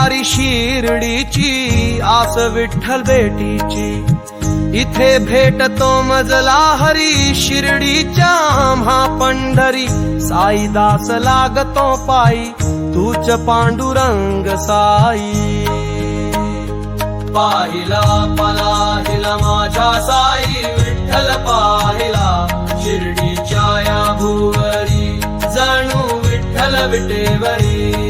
वारी शिर्डीची, आस विठ्ठल भेटीची. इथे भेटतो मजला हरी, शिर्डीच्या आम्हा पंढरी. साईदास लागतो पायी, तूच पांडुरंग साई. पाहिला पाहिला माझ्या साई, विठ्ठल पाहिला शिर्डीच्या या भुवरी. जणू विठ्ठल विटेवरी.